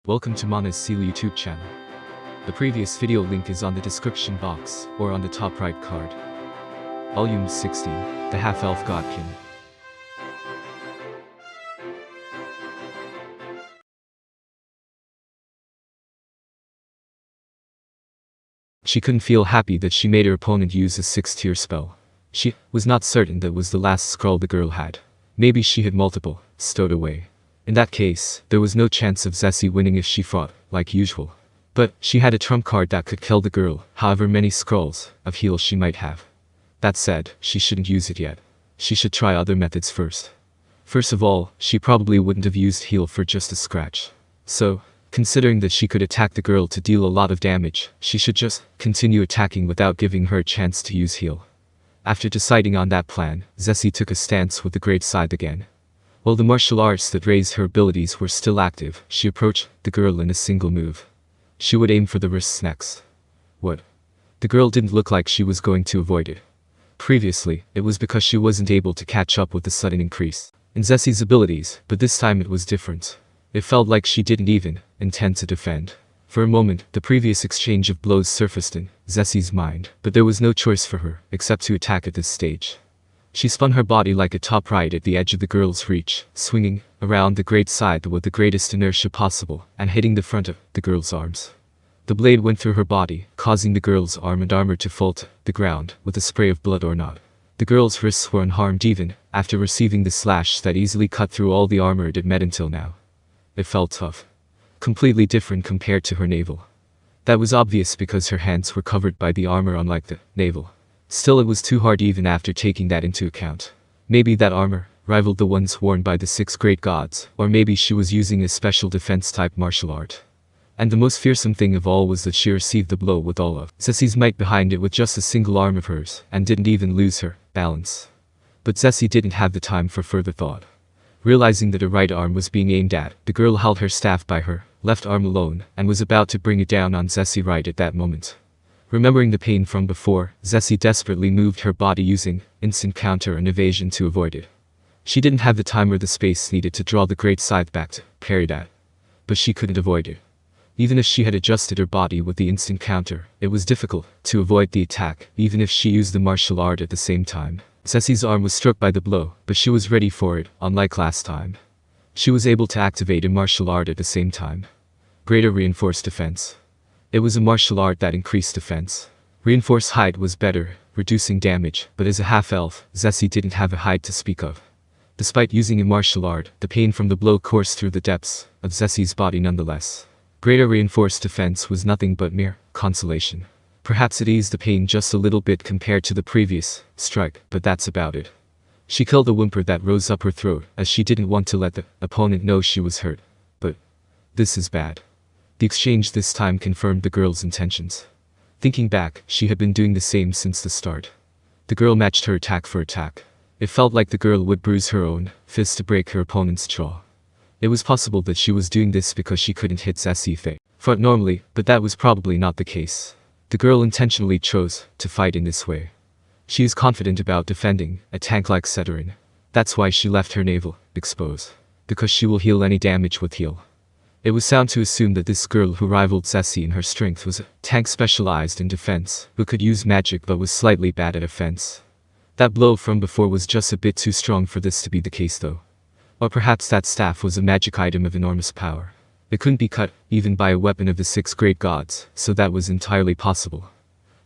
Welcome to Mana's Seal YouTube channel. The previous video link is on the description box or on the top right card. Volume 16, The Half-Elf Godkin. She couldn't feel happy that she made her opponent use a 6-tier spell. She was not certain that was the last scroll the girl had. Maybe she had multiple, stowed away. In that case, there was no chance of Zesshi winning if she fought, like usual. But she had a trump card that could kill the girl, however many scrolls of heal she might have. That said, she shouldn't use it yet. She should try other methods first. First of all, she probably wouldn't have used heal for just a scratch. So, considering that she could attack the girl to deal a lot of damage, she should just continue attacking without giving her a chance to use heal. After deciding on that plan, Zesshi took a stance with the great scythe again. While the martial arts that raised her abilities were still active, she approached the girl in a single move. She would aim for the wrists next. What? The girl didn't look like she was going to avoid it. Previously, it was because she wasn't able to catch up with the sudden increase in Zessie's abilities, but this time it was different. It felt like she didn't even intend to defend. For a moment, the previous exchange of blows surfaced in Zessie's mind, but there was no choice for her, except to attack at this stage. She spun her body like a top right at the edge of the girl's reach, swinging around the great scythe with the greatest inertia possible, and hitting the front of the girl's arms. The blade went through her body, causing the girl's arm and armor to fall to the ground, with a spray of blood or not. The girl's wrists were unharmed even after receiving the slash that easily cut through all the armor it had met until now. It felt tough. Completely different compared to her navel. That was obvious because her hands were covered by the armor unlike the navel. Still, it was too hard even after taking that into account. Maybe that armor rivaled the ones worn by the 6 great gods, or maybe she was using a special defense-type martial art. And the most fearsome thing of all was that she received the blow with all of Zessie's might behind it with just a single arm of hers, and didn't even lose her balance. But Zesshi didn't have the time for further thought. Realizing that her right arm was being aimed at, the girl held her staff by her left arm alone, and was about to bring it down on Zesshi right at that moment. Remembering the pain from before, Zesshi desperately moved her body using instant counter and evasion to avoid it. She didn't have the time or the space needed to draw the great scythe back to parry that. But she couldn't avoid it. Even if she had adjusted her body with the instant counter, it was difficult to avoid the attack, even if she used the martial art at the same time. Zessie's arm was struck by the blow, but she was ready for it, unlike last time. She was able to activate a martial art at the same time. Greater reinforced defense. It was a martial art that increased defense. Reinforced height was better, reducing damage, but as a half-elf, Zesshi didn't have a height to speak of. Despite using a martial art, the pain from the blow coursed through the depths of Zessie's body nonetheless. Greater reinforced defense was nothing but mere consolation. Perhaps it eased the pain just a little bit compared to the previous strike, but that's about it. She killed the whimper that rose up her throat, as she didn't want to let the opponent know she was hurt. But this is bad. The exchange this time confirmed the girl's intentions. Thinking back, she had been doing the same since the start. The girl matched her attack for attack. It felt like the girl would bruise her own fist to break her opponent's jaw. It was possible that she was doing this because she couldn't hit Zesshi if they fought normally, but that was probably not the case. The girl intentionally chose to fight in this way. She is confident about defending a tank like Seterin. That's why she left her navel exposed. Because she will heal any damage with heal. It was sound to assume that this girl who rivaled Zesshi in her strength was a tank specialized in defense, who could use magic but was slightly bad at offense. That blow from before was just a bit too strong for this to be the case though. Or perhaps that staff was a magic item of enormous power. It couldn't be cut, even by a weapon of the 6 great gods, so that was entirely possible.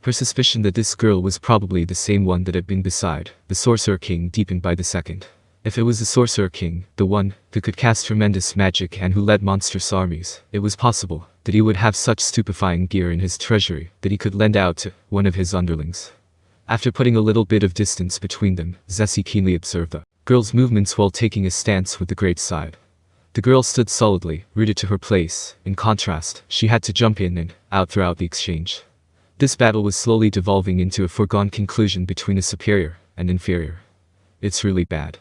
Her suspicion that this girl was probably the same one that had been beside the Sorcerer King deepened by the second. If it was the Sorcerer King, the one who could cast tremendous magic and who led monstrous armies, it was possible that he would have such stupefying gear in his treasury that he could lend out to one of his underlings. After putting a little bit of distance between them, Zesshi keenly observed the girl's movements while taking a stance with the great scythe. The girl stood solidly, rooted to her place. In contrast, she had to jump in and out throughout the exchange. This battle was slowly devolving into a foregone conclusion between a superior and inferior. It's really bad.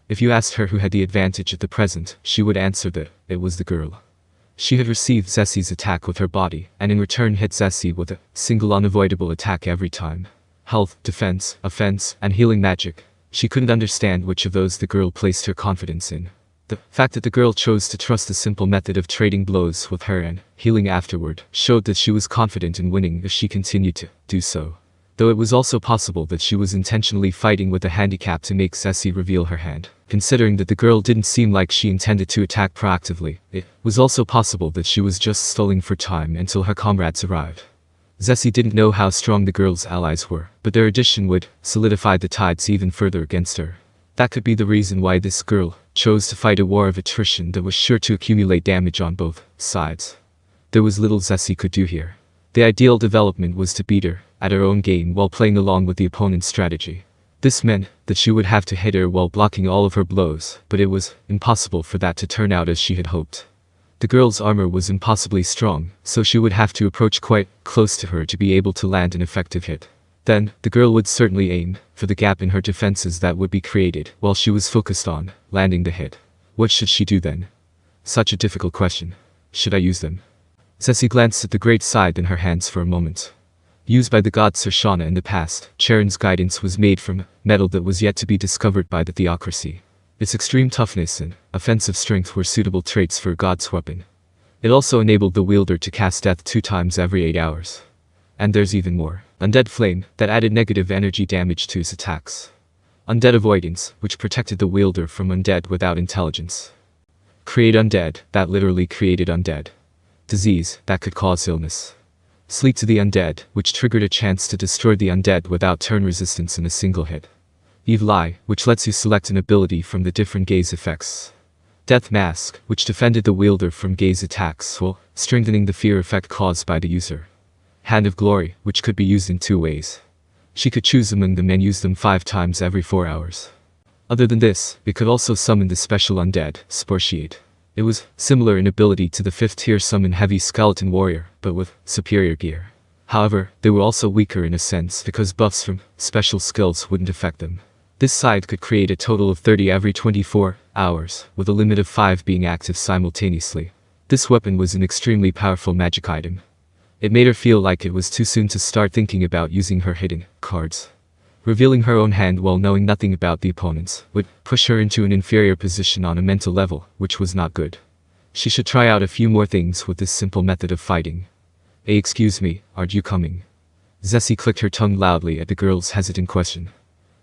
If you asked her who had the advantage at the present, she would answer that it was the girl. She had received Zessie's attack with her body, and in return hit Zesshi with a single unavoidable attack every time. Health, defense, offense, and healing magic. She couldn't understand which of those the girl placed her confidence in. The fact that the girl chose to trust the simple method of trading blows with her and healing afterward showed that she was confident in winning if she continued to do so. Though it was also possible that she was intentionally fighting with a handicap to make Zesshi reveal her hand. Considering that the girl didn't seem like she intended to attack proactively, it was also possible that she was just stalling for time until her comrades arrived. Zesshi didn't know how strong the girl's allies were, but their addition would solidify the tides even further against her. That could be the reason why this girl chose to fight a war of attrition that was sure to accumulate damage on both sides. There was little Zesshi could do here. The ideal development was to beat her at her own game while playing along with the opponent's strategy. This meant that she would have to hit her while blocking all of her blows, but it was impossible for that to turn out as she had hoped. The girl's armor was impossibly strong, so she would have to approach quite close to her to be able to land an effective hit. Then, the girl would certainly aim for the gap in her defenses that would be created while she was focused on landing the hit. What should she do then? Such a difficult question. Should I use them? Zesshi glanced at the great scythe in her hands for a moment. Used by the god Sarshana in the past, Charon's guidance was made from metal that was yet to be discovered by the theocracy. Its extreme toughness and offensive strength were suitable traits for a god's weapon. It also enabled the wielder to cast death 2 times every 8 hours. And there's even more. Undead Flame, that added negative energy damage to his attacks. Undead Avoidance, which protected the wielder from undead without intelligence. Create Undead, that literally created undead. Disease, that could cause illness. Sleep to the Undead, which triggered a chance to destroy the undead without turn resistance in a single hit. Evil Eye, which lets you select an ability from the different gaze effects. Death Mask, which defended the wielder from gaze attacks while strengthening the fear effect caused by the user. Hand of Glory, which could be used in 2 ways. She could choose among them and use them 5 times every 4 hours. Other than this, it could also summon the special undead, Spartiate. It was similar in ability to the 5th tier summon Heavy Skeleton Warrior, but with superior gear. However, they were also weaker in a sense because buffs from special skills wouldn't affect them. This scythe could create a total of 30 every 24 hours, with a limit of 5 being active simultaneously. This weapon was an extremely powerful magic item. It made her feel like it was too soon to start thinking about using her hidden cards. Revealing her own hand while knowing nothing about the opponents would push her into an inferior position on a mental level, which was not good. She should try out a few more things with this simple method of fighting. Hey, excuse me, aren't you coming? Zesshi clicked her tongue loudly at the girl's hesitant question.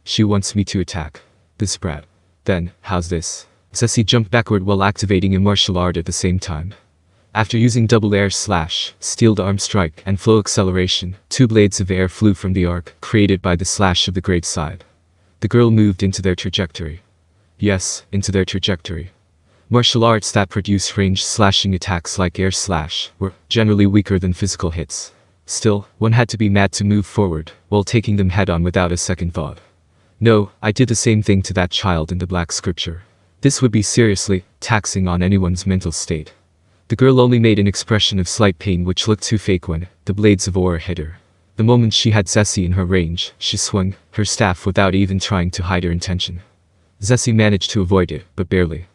She wants me to attack. This brat. Then, how's this? Zesshi jumped backward while activating a martial art at the same time. After using double air slash, steeled arm strike, and flow acceleration, 2 blades of air flew from the arc created by the slash of the great scythe. The girl moved into their trajectory. Yes, into their trajectory. Martial arts that produce ranged slashing attacks like air slash were generally weaker than physical hits. Still, one had to be mad to move forward, while taking them head-on without a second thought. No, I did the same thing to that child in the Black Scripture. This would be seriously taxing on anyone's mental state. The girl only made an expression of slight pain which looked too fake when the blades of ore hit her. The moment she had Zesshi in her range, she swung her staff without even trying to hide her intention. Zesshi managed to avoid it, but barely.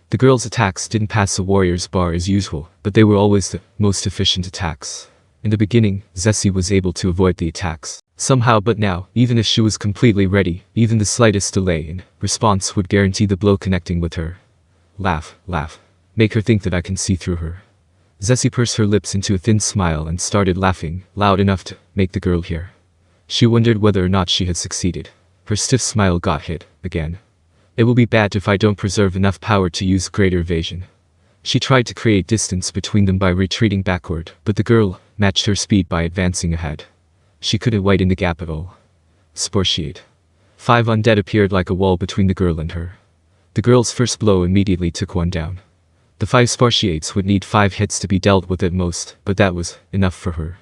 The girl's attacks didn't pass the warrior's bar as usual, but they were always the most efficient attacks. In the beginning, Zesshi was able to avoid the attacks somehow, but now, even if she was completely ready, even the slightest delay in response would guarantee the blow connecting with her. Laugh, laugh. Make her think that I can see through her. Zesshi pursed her lips into a thin smile and started laughing, loud enough to make the girl hear. She wondered whether or not she had succeeded. Her stiff smile got hit, again. It will be bad if I don't preserve enough power to use greater evasion. She tried to create distance between them by retreating backward, but the girl matched her speed by advancing ahead. She couldn't widen the gap at all. Spartiate. 5 undead appeared like a wall between the girl and her. The girl's first blow immediately took one down. The 5 Spartiates would need 5 hits to be dealt with at most, but that was enough for her.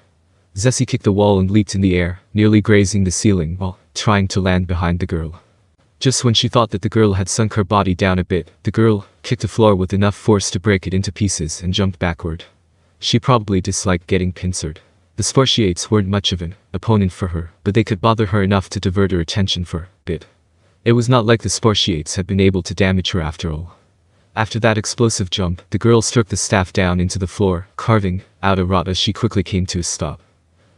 Zesshi kicked the wall and leaped in the air, nearly grazing the ceiling while trying to land behind the girl. Just when she thought that the girl had sunk her body down a bit, the girl kicked the floor with enough force to break it into pieces and jumped backward. She probably disliked getting pincered. The Spartiates weren't much of an opponent for her, but they could bother her enough to divert her attention for a bit. It was not like the Spartiates had been able to damage her after all. After that explosive jump, the girl struck the staff down into the floor, carving out a rot as she quickly came to a stop.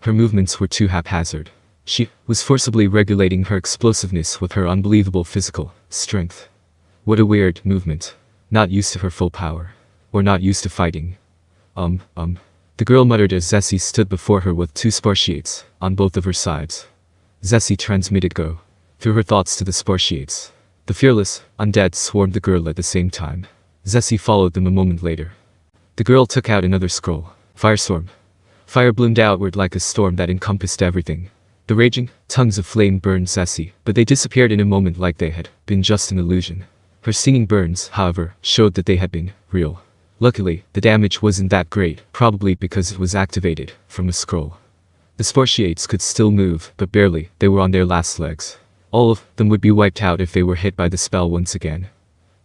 Her movements were too haphazard. She was forcibly regulating her explosiveness with her unbelievable physical strength. What a weird movement. not used to her full power. Or not used to fighting. The girl muttered as Zesshi stood before her with 2 Spartiates on both of her sides. Zesshi transmitted go through her thoughts to the Spartiates. The fearless undead swarmed the girl at the same time. Zesshi followed them a moment later. The girl took out another scroll. Firestorm. Fire bloomed outward like a storm that encompassed everything. The raging tongues of flame burned Zesshi, but they disappeared in a moment like they had been just an illusion. Her stinging burns, however, showed that they had been real. Luckily, the damage wasn't that great, probably because it was activated from a scroll. The Spartiates could still move, but barely. They were on their last legs. All of them would be wiped out if they were hit by the spell once again.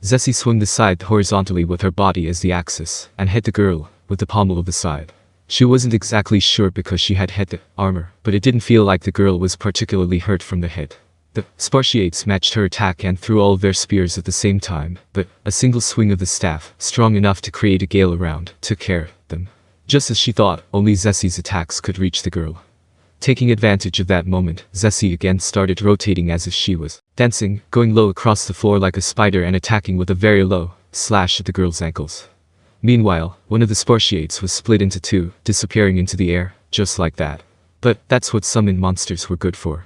Zesshi swung the scythe horizontally with her body as the axis, and hit the girl with the pommel of the scythe. She wasn't exactly sure because she had hit the armor, but it didn't feel like the girl was particularly hurt from the hit. The Spartiates matched her attack and threw all of their spears at the same time, but a single swing of the staff, strong enough to create a gale around, took care of them. Just as she thought, only Zessie's attacks could reach the girl. Taking advantage of that moment, Zesshi again started rotating as if she was dancing, going low across the floor like a spider and attacking with a very low slash at the girl's ankles. Meanwhile, one of the Spartiates was split into 2, disappearing into the air, just like that. But that's what summoned monsters were good for.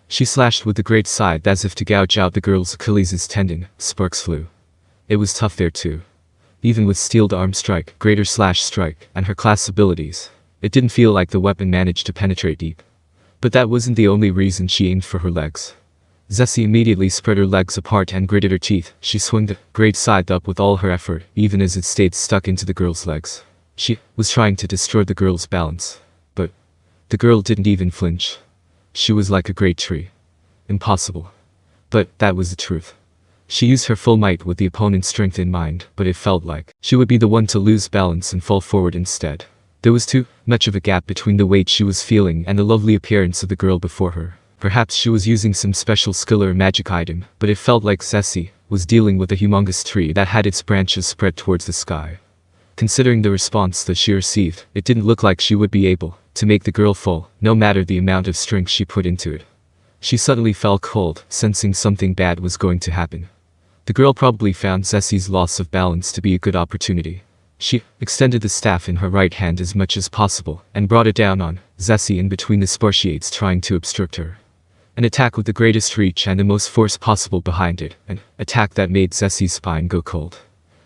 She slashed with the great scythe as if to gouge out the girl's Achilles' tendon. Sparks flew. It was tough there too. Even with steeled arm strike, greater slash strike, and her class abilities, it didn't feel like the weapon managed to penetrate deep. But that wasn't the only reason she aimed for her legs. Zesshi immediately spread her legs apart and gritted her teeth. She swung the great scythe up with all her effort, even as it stayed stuck into the girl's legs. She was trying to destroy the girl's balance. But the girl didn't even flinch. She was like a great tree. Impossible. But that was the truth. She used her full might with the opponent's strength in mind, but it felt like she would be the one to lose balance and fall forward instead. There was too much of a gap between the weight she was feeling and the lovely appearance of the girl before her. Perhaps she was using some special skill or magic item, but it felt like Zesshi was dealing with a humongous tree that had its branches spread towards the sky. Considering the response that she received, it didn't look like she would be able to make the girl fall, no matter the amount of strength she put into it. She suddenly felt cold, sensing something bad was going to happen. The girl probably found Zessi's loss of balance to be a good opportunity. She extended the staff in her right hand as much as possible, and brought it down on Zesshi in between the Spartiates trying to obstruct her. An attack with the greatest reach and the most force possible behind it, an attack that made Zessi's spine go cold.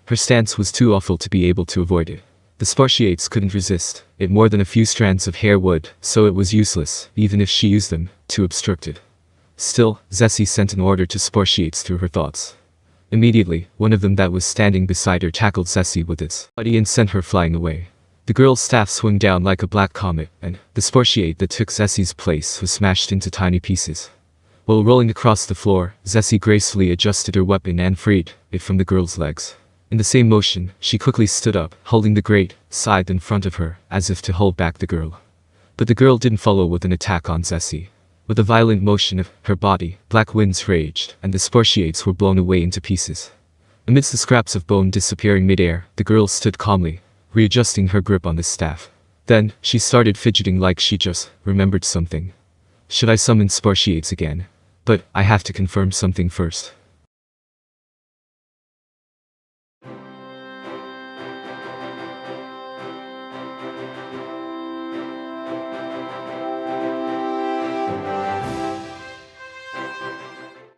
Her stance was too awful to be able to avoid it. The Spartiates couldn't resist it more than a few strands of hair would, so it was useless, even if she used them, to obstruct it. Still, Zesshi sent an order to Spartiates through her thoughts. Immediately, one of them that was standing beside her tackled Zesshi with its body and sent her flying away. The girl's staff swung down like a black comet, and the Spartiate that took Zessi's place was smashed into tiny pieces. While rolling across the floor, Zesshi gracefully adjusted her weapon and freed it from the girl's legs. In the same motion, she quickly stood up, holding the great scythe in front of her, as if to hold back the girl. But the girl didn't follow with an attack on Zesshi. With a violent motion of her body, black winds raged, and the Spartiates were blown away into pieces. Amidst the scraps of bone disappearing midair, the girl stood calmly, readjusting her grip on the staff. Then, she started fidgeting like she just remembered something. Should I summon Spartiates again? But I have to confirm something first.